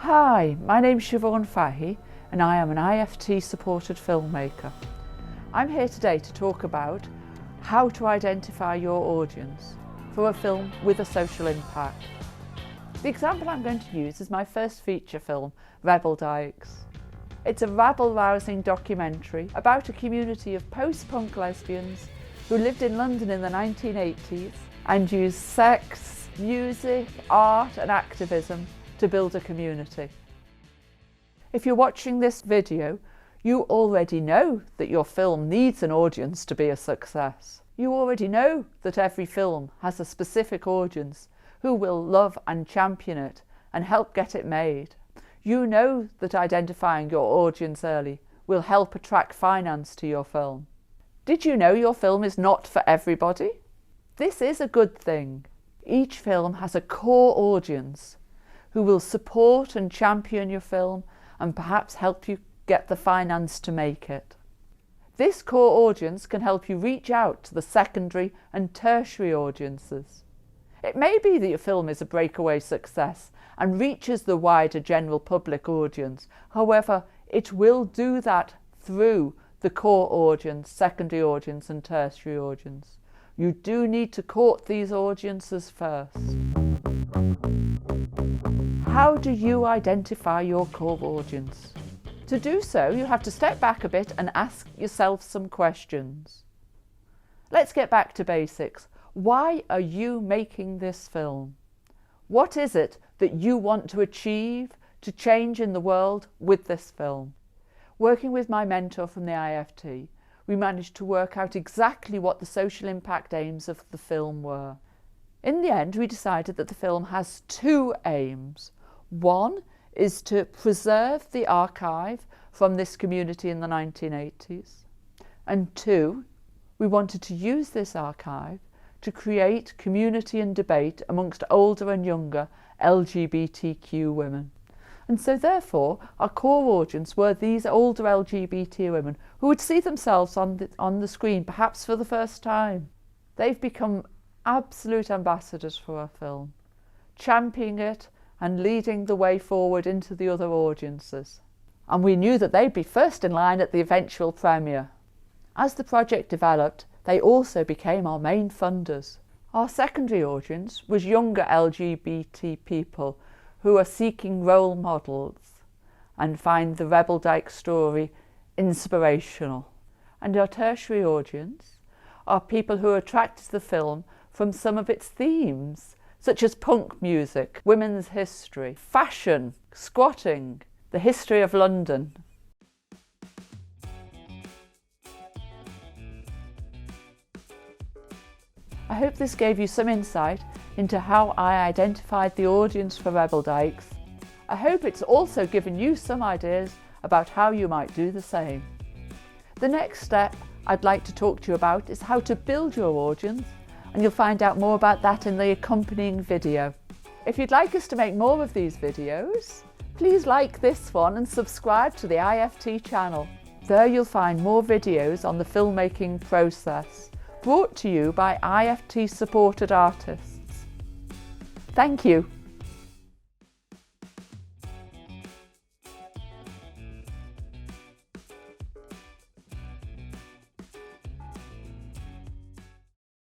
Hi, my name's Siobhan Fahey and I am an IFT Supported Filmmaker. I'm here today to talk about how to identify your audience for a film with a social impact. The example I'm going to use is my first feature film, Rebel Dykes. It's a rabble-rousing documentary about a community of post-punk lesbians who lived in London in the 1980s and used sex, music, art and activism to build a community. If you're watching this video, you already know that your film needs an audience to be a success. You already know that every film has a specific audience who will love and champion it and help get it made. You know that identifying your audience early will help attract finance to your film. Did you know your film is not for everybody? This is a good thing. Each film has a core audience who will support and champion your film and perhaps help you get the finance to make it. This core audience can help you reach out to the secondary and tertiary audiences. It may be that your film is a breakaway success and reaches the wider general public audience. However, it will do that through the core audience, secondary audience and tertiary audience. You do need to court these audiences first. How do you identify your core audience? To do so, you'll have to step back a bit and ask yourself some questions. Let's get back to basics. Why are you making this film? What is it that you want to achieve, to change in the world with this film? Working with my mentor from the IFT, we managed to work out exactly what the social impact aims of the film were. In the end, we decided that the film has two aims. One is to preserve the archive from this community in the 1980s. And two, we wanted to use this archive to create community and debate amongst older and younger LGBTQ women. And so therefore, our core audience were these older LGBT women who would see themselves on the screen, perhaps for the first time. They've become absolute ambassadors for our film, championing it and leading the way forward into the other audiences. And we knew that they'd be first in line at the eventual premiere. As the project developed, they also became our main funders. Our secondary audience was younger LGBT people who are seeking role models and find the Rebel Dykes story inspirational. And our tertiary audience are people who are attracted to the film from some of its themes, such as punk music, women's history, fashion, squatting, the history of London. I hope this gave you some insight into how I identified the audience for Rebel Dykes. I hope it's also given you some ideas about how you might do the same. The next step I'd like to talk to you about is how to build your audience, and you'll find out more about that in the accompanying video. If you'd like us to make more of these videos, please like this one and subscribe to the IFT channel. There you'll find more videos on the filmmaking process, brought to you by IFT supported artists. Thank you.